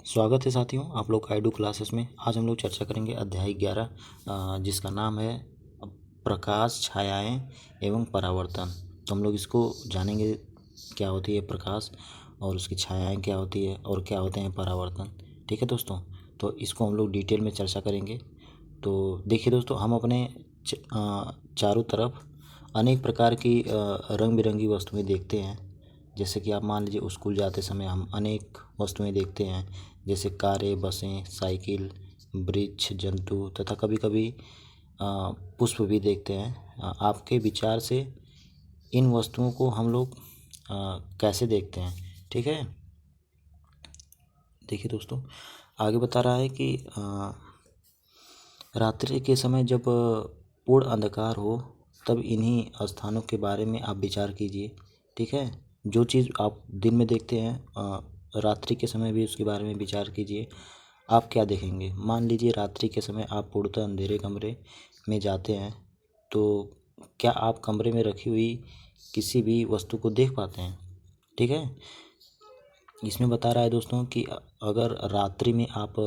स्वागत है साथियों, आप लोग का आईडू क्लासेस में। आज हम लोग चर्चा करेंगे अध्याय 11 जिसका नाम है प्रकाश, छायाएं एवं परावर्तन। तो हम लोग इसको जानेंगे, क्या होती है प्रकाश और उसकी छायाएं क्या होती है और क्या होते हैं परावर्तन। ठीक है दोस्तों, तो इसको हम लोग डिटेल में चर्चा करेंगे। तो देखिए दोस्तों, हम अपने चारों तरफ अनेक प्रकार की रंग बिरंगी वस्तुएं देखते हैं। जैसे कि आप मान लीजिए स्कूल जाते समय हम अनेक वस्तुएं देखते हैं, जैसे कारें, बसें, साइकिल, वृक्ष, जंतु तथा कभी कभी पुष्प भी देखते हैं। आपके विचार से इन वस्तुओं को हम लोग कैसे देखते हैं? ठीक है, देखिए दोस्तों, आगे बता रहा है कि रात्रि के समय जब पूर्ण अंधकार हो तब इन्हीं स्थानों के बारे में आप विचार कीजिए। ठीक है, जो चीज़ आप दिन में देखते हैं रात्रि के समय भी उसके बारे में विचार कीजिए। आप क्या देखेंगे? मान लीजिए रात्रि के समय आप पूर्णतः अंधेरे कमरे में जाते हैं, तो क्या आप कमरे में रखी हुई किसी भी वस्तु को देख पाते हैं? ठीक है, इसमें बता रहा है दोस्तों कि अगर रात्रि में आप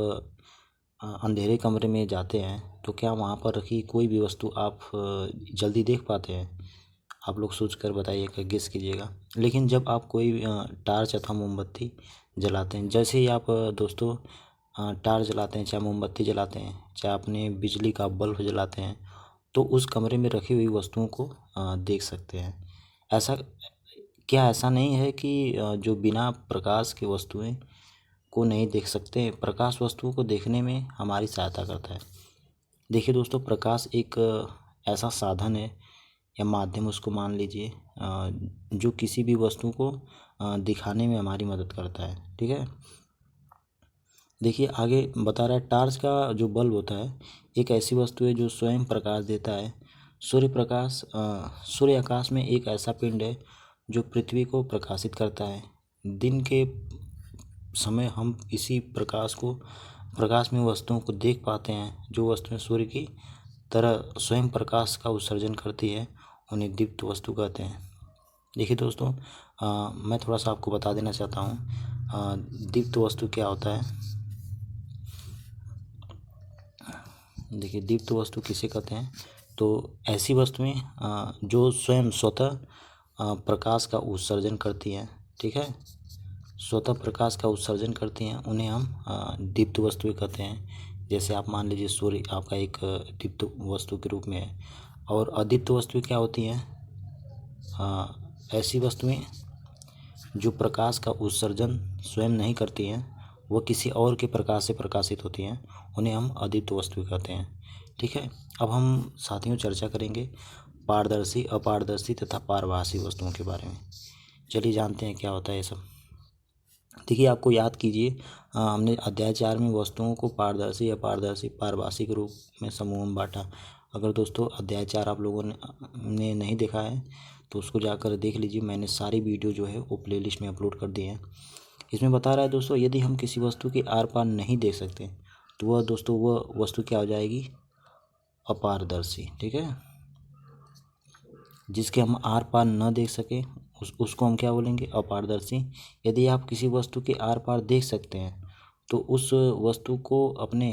अंधेरे कमरे में जाते हैं तो क्या वहाँ पर रखी कोई भी वस्तु आप जल्दी देख पाते हैं? आप लोग सोच कर बताइएगा, गेस कीजिएगा। लेकिन जब आप कोई टार्च अथवा मोमबत्ती जलाते हैं, जैसे ही आप दोस्तों टार्च जलाते हैं, चाहे मोमबत्ती जलाते हैं, चाहे अपने बिजली का बल्ब जलाते हैं, तो उस कमरे में रखी हुई वस्तुओं को देख सकते हैं। ऐसा क्या ऐसा नहीं है कि जो बिना प्रकाश की वस्तुएं को नहीं देख सकते? प्रकाश वस्तुओं को देखने में हमारी सहायता करता है। देखिए दोस्तों, प्रकाश एक ऐसा साधन है या माध्यम, उसको मान लीजिए, जो किसी भी वस्तु को दिखाने में हमारी मदद करता है। ठीक है, देखिए आगे बता रहा है, टार्च का जो बल्ब होता है एक ऐसी वस्तु है जो स्वयं प्रकाश देता है। सूर्य आकाश में एक ऐसा पिंड है जो पृथ्वी को प्रकाशित करता है। दिन के समय हम इसी प्रकाश में वस्तुओं को देख पाते हैं। जो वस्तुएं सूर्य की तरह स्वयं प्रकाश का उत्सर्जन करती है उन्हें दीप्त वस्तु कहते हैं। देखिए दोस्तों, मैं थोड़ा सा आपको बता देना चाहता हूँ दीप्त वस्तु क्या होता है। देखिए, दीप्त वस्तु किसे कहते हैं? तो ऐसी वस्तुएं जो स्वयं स्वतः प्रकाश का उत्सर्जन करती हैं। ठीक है, स्वतः प्रकाश का उत्सर्जन करती हैं, उन्हें हम दीप्त वस्तुएं कहते हैं। जैसे आप मान लीजिए सूर्य आपका एक दीप्त वस्तु के रूप में है। और अदीप्त वस्तुएं क्या होती हैं? ऐसी वस्तुएं जो प्रकाश का उत्सर्जन स्वयं नहीं करती हैं, वह किसी और के प्रकाश से प्रकाशित होती हैं, उन्हें हम अदीप्त वस्तुएं कहते हैं। ठीक है, अब हम साथियों चर्चा करेंगे पारदर्शी, अपारदर्शी तथा पारभासी वस्तुओं के बारे में। चलिए जानते हैं क्या होता है ये सब। देखिए, आपको याद कीजिए, हमने अध्याय 4 में वस्तुओं को पारदर्शी, अपारदर्शी, पारभासी के रूप में समूह में बांटा। अगर दोस्तों अध्याय 4 आप लोगों ने नहीं देखा है तो उसको जाकर देख लीजिए। मैंने सारी वीडियो जो है वो प्लेलिस्ट में अपलोड कर दी है। इसमें बता रहा है दोस्तों, यदि हम किसी वस्तु के आर पार नहीं देख सकते तो वह वस्तु क्या हो जाएगी? अपारदर्शी। ठीक है, जिसके हम आर पार न देख सके उसको हम क्या बोलेंगे? अपारदर्शी। यदि आप किसी वस्तु के आर पार देख सकते हैं तो उस वस्तु को अपने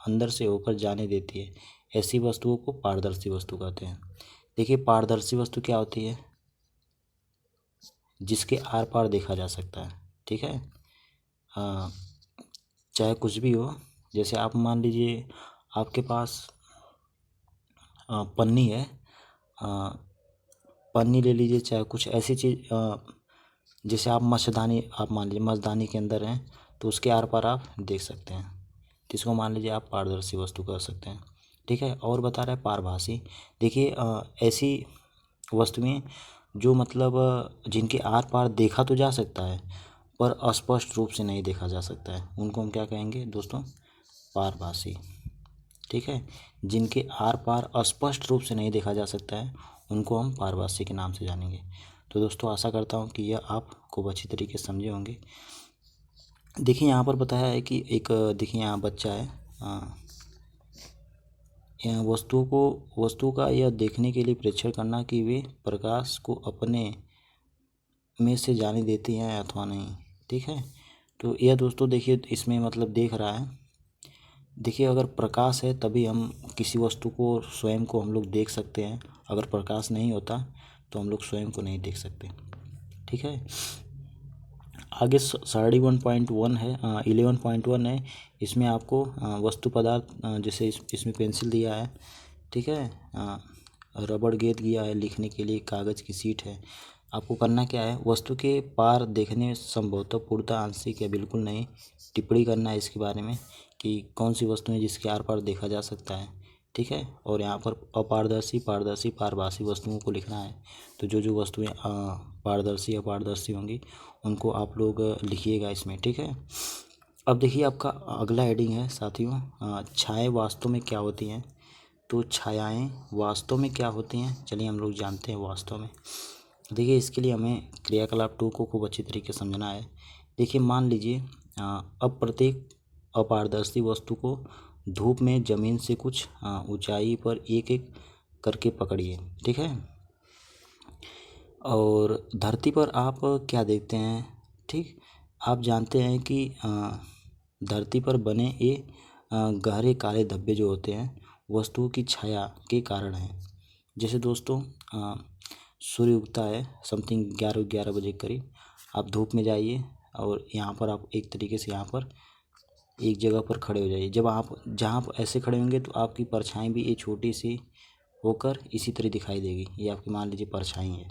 अंदर से होकर जाने देती है, ऐसी वस्तुओं को पारदर्शी वस्तु कहते हैं। देखिए, पारदर्शी वस्तु क्या होती है? जिसके आर पार देखा जा सकता है। ठीक है, चाहे कुछ भी हो। जैसे आप मान लीजिए आपके पास पन्नी है, पन्नी ले लीजिए, चाहे कुछ ऐसी चीज़, जैसे आप मच्छरदानी, आप मान लीजिए मच्छरदानी के अंदर हैं तो उसके आर पार आप देख सकते हैं, तो इसको मान लीजिए आप पारदर्शी वस्तु कह सकते हैं। ठीक है, और बता रहा है पारभासी। देखिए, ऐसी वस्तुएं जो मतलब जिनके आर पार देखा तो जा सकता है पर अस्पष्ट रूप से नहीं देखा जा सकता है, उनको हम क्या कहेंगे दोस्तों? पारभासी। ठीक है, जिनके आर पार स्पष्ट रूप से नहीं देखा जा सकता है उनको हम पारभासी के नाम से जानेंगे। तो दोस्तों आशा करता हूँ कि यह आप खूब अच्छी तरीके से समझे होंगे। देखिए यहाँ पर बताया है कि एक, देखिए यहाँ बच्चा है, यहाँ वस्तु का यह देखने के लिए परीक्षण करना कि वे प्रकाश को अपने में से जाने देती हैं अथवा नहीं। ठीक है, तो यह दोस्तों देखिए इसमें मतलब देख रहा है, देखिए अगर प्रकाश है तभी हम किसी वस्तु को स्वयं को हम लोग देख सकते हैं, अगर प्रकाश नहीं होता तो हम लोग स्वयं को नहीं देख सकते। ठीक है, आगे 31.1 है, 11.1 है। इसमें आपको वस्तु पदार्थ जैसे इसमें पेंसिल दिया है, ठीक है, रबड़ गेंद दिया है लिखने के लिए, कागज़ की सीट है। आपको करना क्या है, वस्तु के पार देखने संभवतः पूर्णतः आंशिक या बिल्कुल नहीं टिप्पणी करना है इसके बारे में कि कौन सी वस्तु है जिसके आर पार देखा जा सकता है। ठीक है, और यहाँ पर अपारदर्शी, पारदर्शी, पारभासी वस्तुओं को लिखना है। तो जो जो वस्तुएं पारदर्शी अपारदर्शी होंगी उनको आप लोग लिखिएगा इसमें। ठीक है, अब देखिए आपका अगला हेडिंग है साथियों, छायाएं वास्तव में क्या होती हैं। तो छायाएं वास्तव में क्या होती हैं, चलिए हम लोग जानते हैं वास्तव में। देखिए इसके लिए हमें क्रियाकलाप 2 को खूब अच्छी तरीके से समझना है। देखिए मान लीजिए अब प्रत्येक अपारदर्शी वस्तु को धूप में ज़मीन से कुछ ऊंचाई पर एक एक करके पकड़िए। ठीक है, और धरती पर आप क्या देखते हैं। ठीक, आप जानते हैं कि धरती पर बने ये गहरे काले धब्बे जो होते हैं वस्तुओं की छाया के कारण हैं। जैसे दोस्तों सूर्य उगता है समथिंग 11 बजे के करीब, आप धूप में जाइए और यहाँ पर आप एक तरीके से यहाँ पर एक जगह पर खड़े हो जाइए। जब आप जहाँ आप ऐसे खड़े होंगे तो आपकी परछाई भी ये छोटी सी होकर इसी तरह दिखाई देगी। ये आपकी मान लीजिए परछाई है,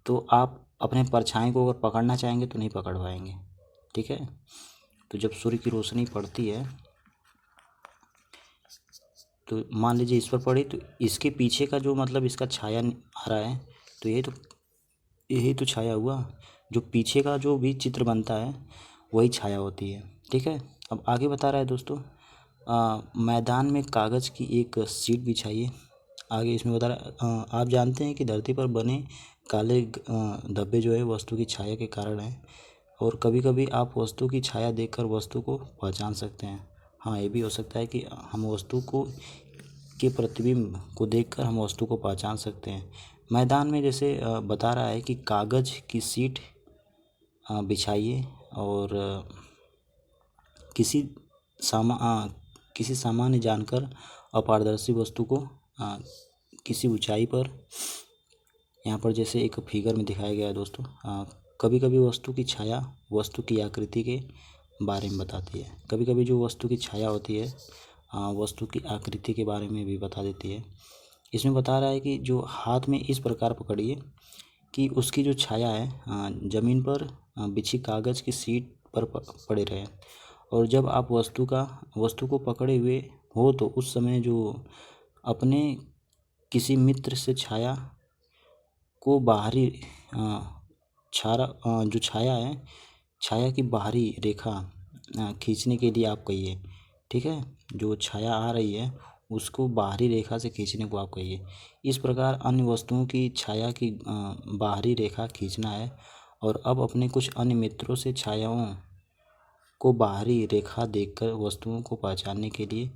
तो आप अपने परछाई को अगर पकड़ना चाहेंगे तो नहीं पकड़ पाएंगे। ठीक है, तो जब सूर्य की रोशनी पड़ती है तो मान लीजिए इस पर पड़ी तो इसके पीछे का जो मतलब इसका छाया आ रहा है, तो यही तो छाया हुआ। जो पीछे का जो भी चित्र बनता है वही छाया होती है। ठीक है, अब आगे बता रहा है दोस्तों, मैदान में कागज़ की एक सीट बिछाइए। आगे इसमें बता रहा है आप जानते हैं कि धरती पर बने काले धब्बे जो है वस्तु की छाया के कारण है, और कभी कभी आप वस्तु की छाया देखकर वस्तु को पहचान सकते हैं। हाँ, ये भी हो सकता है कि हम वस्तु को के प्रतिबिंब को देखकर हम वस्तु को पहचान सकते हैं। मैदान में जैसे बता रहा है कि कागज़ की सीट बिछाइए और किसी किसी सामान्य जानकर अपारदर्शी वस्तु को किसी ऊंचाई पर, यहाँ पर जैसे एक फिगर में दिखाया गया है दोस्तों, कभी कभी वस्तु की छाया वस्तु की आकृति के बारे में बताती है। कभी कभी जो वस्तु की छाया होती है वस्तु की आकृति के बारे में भी बता देती है। इसमें बता रहा है कि जो हाथ में इस प्रकार पकड़िए कि उसकी जो छाया है ज़मीन पर बिछी कागज़ की सीट पर पड़े रहे, और जब आप वस्तु को पकड़े हुए हो तो उस समय जो अपने किसी मित्र से छाया को बाहरी जो छाया है, छाया की बाहरी रेखा खींचने के लिए आप कहिए। ठीक है, जो छाया आ रही है उसको बाहरी रेखा से खींचने को आप कहिए। इस प्रकार अन्य वस्तुओं की छाया की बाहरी रेखा खींचना है, और अब अपने कुछ अन्य मित्रों से छायाओं को बाहरी रेखा देखकर वस्तुओं को पहचानने के लिए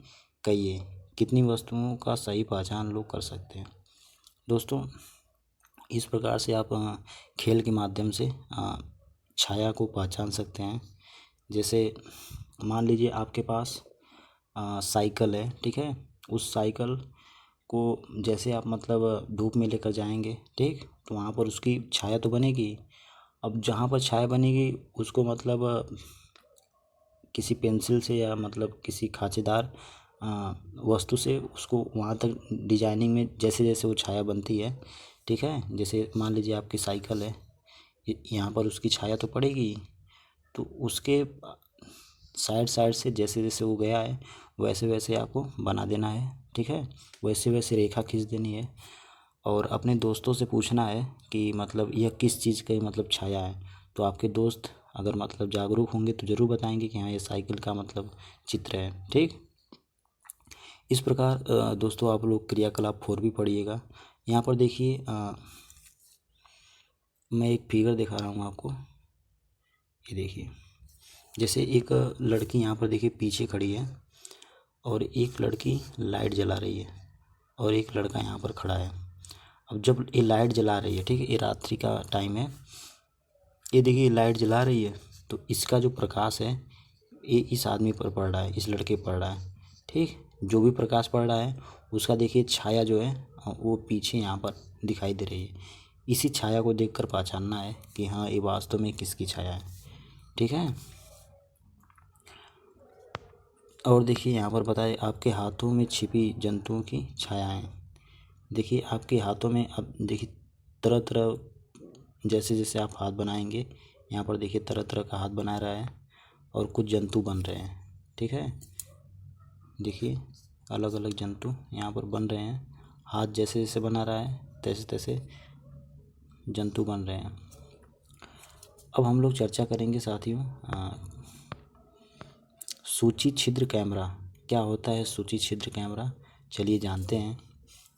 कहिए। कितनी वस्तुओं का सही पहचान लोग कर सकते हैं। दोस्तों इस प्रकार से आप खेल के माध्यम से छाया को पहचान सकते हैं। जैसे मान लीजिए आपके पास साइकिल है, ठीक है, उस साइकिल को जैसे आप मतलब धूप में लेकर जाएंगे, ठीक, तो वहाँ पर उसकी छाया तो बनेगी। अब जहाँ पर छाया बनेगी उसको मतलब किसी पेंसिल से या मतलब किसी खांचेदार वस्तु से उसको वहाँ तक डिजाइनिंग में जैसे जैसे वो छाया बनती है, ठीक है, जैसे मान लीजिए आपकी साइकिल है, यहाँ पर उसकी छाया तो पड़ेगी, तो उसके साइड साइड से जैसे जैसे वो गया है वैसे वैसे आपको बना देना है। ठीक है, वैसे वैसे रेखा खींच देनी है, और अपने दोस्तों से पूछना है कि मतलब यह किस चीज़ का मतलब छाया है। तो आपके दोस्त अगर मतलब जागरूक होंगे तो ज़रूर बताएंगे कि हाँ ये साइकिल का मतलब चित्र है। ठीक, इस प्रकार दोस्तों आप लोग क्रियाकलाप 4 भी पढ़िएगा। यहाँ पर देखिए मैं एक फिगर दिखा रहा हूँ आपको, ये देखिए, जैसे एक लड़की यहाँ पर देखिए पीछे खड़ी है, और एक लड़की लाइट जला रही है, और एक लड़का यहाँ पर खड़ा है। अब जब ये लाइट जला रही है, ठीक है, ये रात्रि का टाइम है, ये देखिए लाइट जला रही है, तो इसका जो प्रकाश है ये इस आदमी पर पड़ रहा है, इस लड़के पर पड़ रहा है। ठीक, जो भी प्रकाश पड़ रहा है उसका देखिए छाया जो है वो पीछे यहाँ पर दिखाई दे रही है। इसी छाया को देखकर पहचानना है कि हाँ ये वास्तव में किसकी छाया है। ठीक है। और देखिए यहाँ पर बताए आपके हाथों में छिपी जंतुओं की छायाएं। देखिए आपके हाथों में अब देखिए तरह तरह जैसे जैसे आप हाथ बनाएंगे यहाँ पर देखिए तरह तरह का हाथ बना रहा है और कुछ जंतु बन रहे हैं। ठीक है, देखिए अलग अलग जंतु यहाँ पर बन रहे हैं। हाथ जैसे जैसे बना रहा है तैसे तैसे जंतु बन रहे हैं। अब हम लोग चर्चा करेंगे साथियों सूची छिद्र कैमरा। क्या होता है सूची छिद्र कैमरा, चलिए जानते हैं।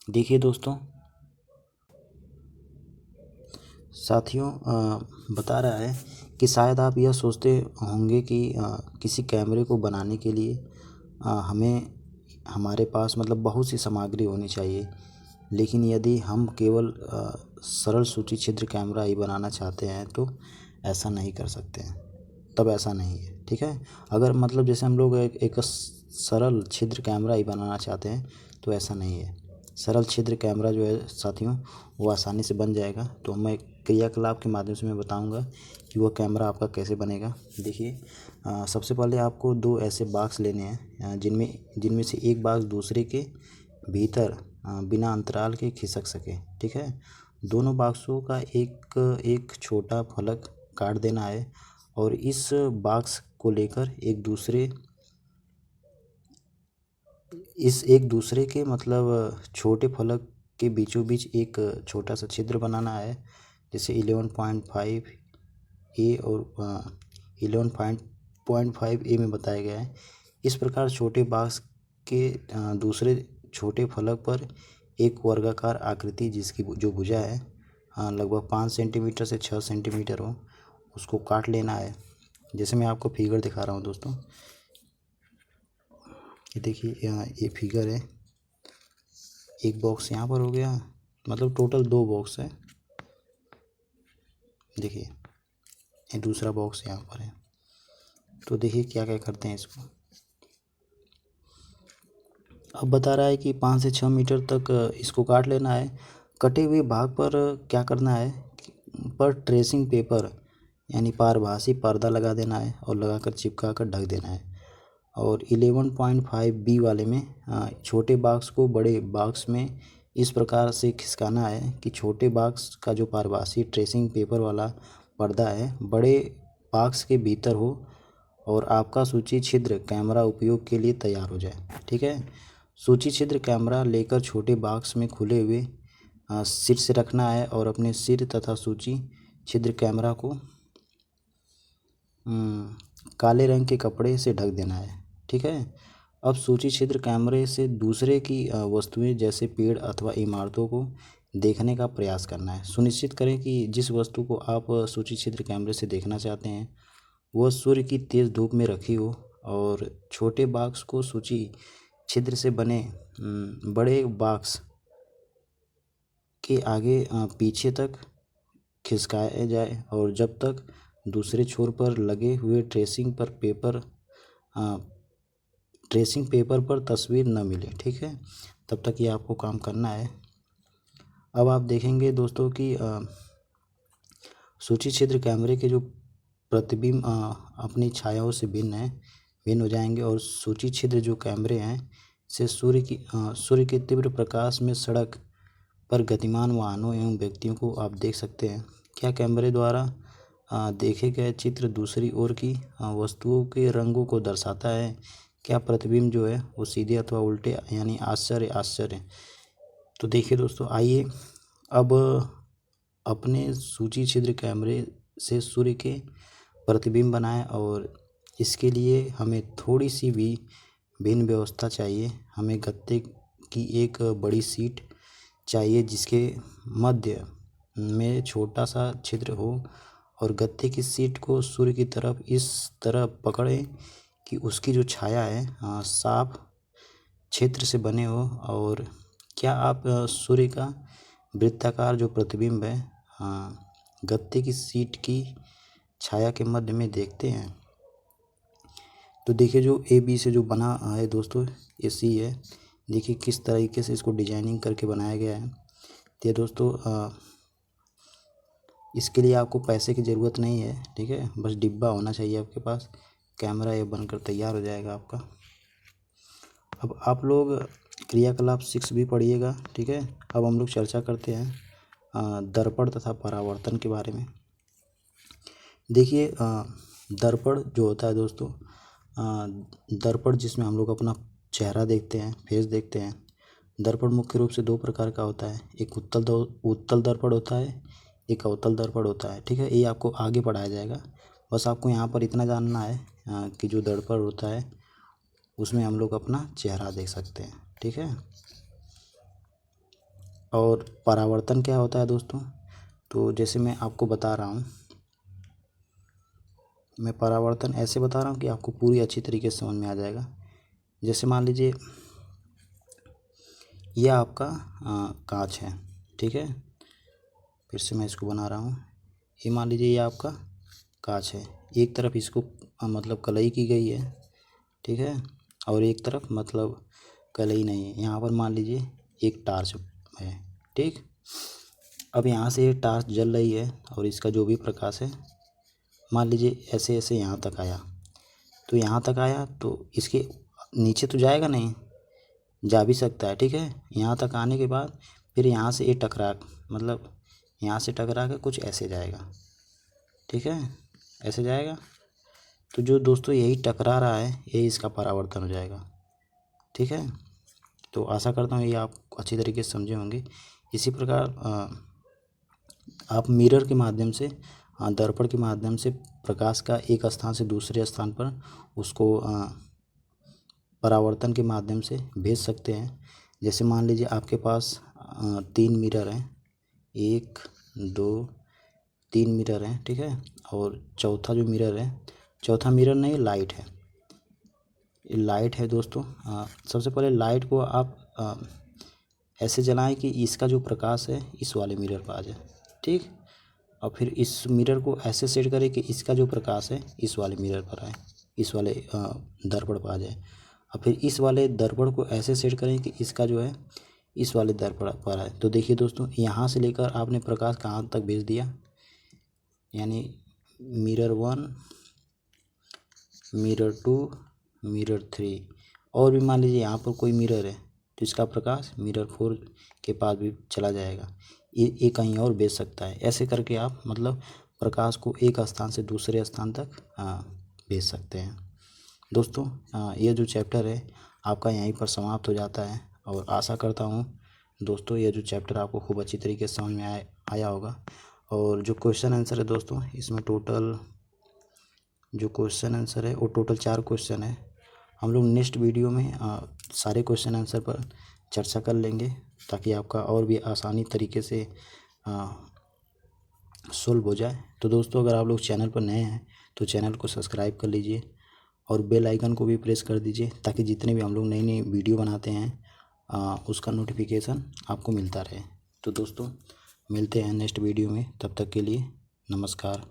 देखिए दोस्तों साथियों बता रहा है कि शायद आप यह सोचते होंगे कि किसी कैमरे को बनाने के लिए हमें हमारे पास मतलब बहुत सी सामग्री होनी चाहिए, लेकिन यदि हम केवल सरल सूची छिद्र कैमरा ही बनाना चाहते हैं तो ऐसा नहीं कर सकते हैं। तब ऐसा नहीं है। ठीक है, अगर मतलब जैसे हम लोग एक सरल छिद्र कैमरा ही बनाना चाहते हैं तो ऐसा नहीं है। सरल छिद्र कैमरा जो है साथियों वो आसानी से बन जाएगा। तो मैं क्रियाकलाप के माध्यम से मैं बताऊंगा कि वह कैमरा आपका कैसे बनेगा। देखिए सबसे पहले आपको दो ऐसे बॉक्स लेने हैं जिनमें से एक बॉक्स दूसरे के भीतर बिना अंतराल के खिसक सके। ठीक है, दोनों बॉक्सों का एक छोटा फलक काट देना है और इस बॉक्स को लेकर एक दूसरे के मतलब छोटे फलक के बीचों बीच एक छोटा सा छिद्र बनाना है। जैसे 11.5 ए और 11.5 ए में बताया गया है। इस प्रकार छोटे बॉक्स के दूसरे छोटे फलक पर एक वर्गाकार आकृति जिसकी जो भुजा है लगभग 5 सेंटीमीटर से 6 सेंटीमीटर हो उसको काट लेना है। जैसे मैं आपको फिगर दिखा रहा हूँ दोस्तों, ये देखिए ये फिगर है। एक बॉक्स यहाँ पर हो गया, मतलब टोटल दो बॉक्स है। देखिए ये दूसरा बॉक्स यहाँ पर है। तो देखिए क्या क्या करते हैं इसको। अब बता रहा है कि 5 से 6 मीटर तक इसको काट लेना है। कटे हुए भाग पर क्या करना है, पर ट्रेसिंग पेपर यानी पारभासी पर्दा लगा देना है और लगाकर चिपका कर ढक देना है। और 11.5 बी वाले में छोटे बॉक्स को बड़े बॉक्स में इस प्रकार से खिसकाना है कि छोटे बॉक्स का जो पारभासी ट्रेसिंग पेपर वाला पर्दा है बड़े बॉक्स के भीतर हो और आपका सूची छिद्र कैमरा उपयोग के लिए तैयार हो जाए। ठीक है, सूची छिद्र कैमरा लेकर छोटे बॉक्स में खुले हुए सिर से रखना है और अपने सिर तथा सूची छिद्र कैमरा को काले रंग के कपड़े से ढक देना है। ठीक है, अब सूची छिद्र कैमरे से दूसरे की वस्तुएं जैसे पेड़ अथवा इमारतों को देखने का प्रयास करना है। सुनिश्चित करें कि जिस वस्तु को आप सूची छिद्र कैमरे से देखना चाहते हैं वह सूर्य की तेज़ धूप में रखी हो और छोटे बॉक्स को सूची छिद्र से बने बड़े बॉक्स के आगे पीछे तक खिसकाया जाए और जब तक दूसरे छोर पर लगे हुए ट्रेसिंग पेपर पर तस्वीर न मिले। ठीक है, तब तक ये आपको काम करना है। अब आप देखेंगे दोस्तों कि सूची छिद्र कैमरे के जो प्रतिबिंब अपनी छायाओं से भिन्न हो जाएंगे और सूची छिद्र जो कैमरे हैं से सूर्य के तीव्र प्रकाश में सड़क पर गतिमान वाहनों एवं व्यक्तियों को आप देख सकते हैं। क्या कैमरे द्वारा देखे गए चित्र दूसरी ओर की वस्तुओं के रंगों को दर्शाता है? क्या प्रतिबिंब जो है वो सीधे अथवा उल्टे यानी आश्चर्य। तो देखिए दोस्तों, आइए अब अपने सूची छिद्र कैमरे से सूर्य के प्रतिबिंब बनाएं और इसके लिए हमें थोड़ी सी भी भिन्न व्यवस्था चाहिए। हमें गत्ते की एक बड़ी शीट चाहिए जिसके मध्य में छोटा सा छिद्र हो और गत्ते की शीट को सूर्य की तरफ इस तरह पकड़ें कि उसकी जो छाया है साफ क्षेत्र से बने हो। और क्या आप सूर्य का वृत्ताकार जो प्रतिबिंब है गत्ते की शीट की छाया के मध्य में देखते हैं तो देखिए जो ए बी से जो बना है दोस्तों, ये सी है। देखिए किस तरीके से इसको डिजाइनिंग करके बनाया गया है। तो ये दोस्तों इसके लिए आपको पैसे की ज़रूरत नहीं है, ठीक है, बस डिब्बा होना चाहिए आपके पास। कैमरा ये बनकर तैयार हो जाएगा आपका। अब आप लोग क्रियाकलाप 6 भी पढ़िएगा, ठीक है। अब हम लोग चर्चा करते हैं दर्पण तथा परावर्तन के बारे में। देखिए दर्पण जो होता है दोस्तों, दर्पण जिसमें हम लोग अपना चेहरा देखते हैं, फेस देखते हैं। दर्पण मुख्य रूप से 2 प्रकार का होता है, एक उत्तल दर्पण होता है, एक अवतल दर्पण होता है, ठीक है। ये आपको आगे पढ़ाया जाएगा। बस आपको यहाँ पर इतना जानना है कि जो दर्पण होता है उसमें हम लोग अपना चेहरा देख सकते हैं, ठीक है। और परावर्तन क्या होता है दोस्तों, तो जैसे मैं आपको बता रहा हूँ, मैं परावर्तन ऐसे बता रहा हूँ कि आपको पूरी अच्छी तरीके से समझ में आ जाएगा। जैसे मान लीजिए यह आपका कांच है, ठीक है। फिर से मैं इसको बना रहा हूँ। ये मान लीजिए ये आपका कांच है, एक तरफ इसको मतलब कलई की गई है, ठीक है, और एक तरफ मतलब कलई नहीं है। यहाँ पर मान लीजिए एक टार्च है, ठीक। अब यहाँ से टार्च जल रही है और इसका जो भी प्रकाश है, मान लीजिए ऐसे ऐसे यहाँ तक आया, तो यहाँ तक आया तो इसके नीचे तो जाएगा नहीं, जा भी सकता है, ठीक है। यहाँ तक आने के बाद फिर यहाँ से ये टकरा, मतलब यहाँ से टकरा के कुछ ऐसे जाएगा, ठीक है, ऐसे जाएगा। तो जो दोस्तों यही टकरा रहा है, यही इसका परावर्तन हो जाएगा, ठीक है। तो आशा करता हूँ ये आप अच्छी तरीके से समझे होंगे। इसी प्रकार आप मिरर के माध्यम से, दर्पण के माध्यम से प्रकाश का एक स्थान से दूसरे स्थान पर उसको परावर्तन के माध्यम से भेज सकते हैं। जैसे मान लीजिए आपके पास 3 मिरर हैं, 1 2 3 मिरर हैं, ठीक है। और चौथा जो मिरर है, चौथा मिरर नहीं, लाइट है, ये लाइट है दोस्तों। सबसे पहले लाइट को आप ऐसे जलाएं कि इसका जो प्रकाश है इस वाले मिरर पर आ जाए, ठीक। और फिर इस मिरर को ऐसे सेट करें कि इसका जो प्रकाश है इस वाले मिरर पर आए, इस वाले दर्पण पर आ जाए। और फिर इस वाले दर्पण को ऐसे सेट करें कि इसका जो है इस वाले दर्पण पर आए। तो देखिए दोस्तों, यहाँ से लेकर आपने प्रकाश कहाँ तक भेज दिया, यानी मिरर 1, मिरर 2, मिरर 3। और भी मान लीजिए यहाँ पर कोई मिरर है तो इसका प्रकाश मिरर 4 के पास भी चला जाएगा, ये कहीं और भेज सकता है। ऐसे करके आप मतलब प्रकाश को एक स्थान से दूसरे स्थान तक भेज सकते हैं। दोस्तों ये जो चैप्टर है आपका यहीं पर समाप्त हो जाता है। और आशा करता हूँ दोस्तों ये जो चैप्टर आपको खूब अच्छी तरीके से समझ में आया होगा। और जो क्वेश्चन आंसर है दोस्तों, इसमें टोटल जो क्वेश्चन आंसर है वो टोटल 4 क्वेश्चन है। हम लोग नेक्स्ट वीडियो में सारे क्वेश्चन आंसर पर चर्चा कर लेंगे, ताकि आपका और भी आसानी तरीके से सोल्व हो जाए। तो दोस्तों अगर आप लोग चैनल पर नए हैं तो चैनल को सब्सक्राइब कर लीजिए और बेल आइकन को भी प्रेस कर दीजिए, ताकि जितने भी हम लोग नई नई वीडियो बनाते हैं उसका नोटिफिकेशन आपको मिलता रहे। तो दोस्तों मिलते हैं नेक्स्ट वीडियो में, तब तक के लिए नमस्कार।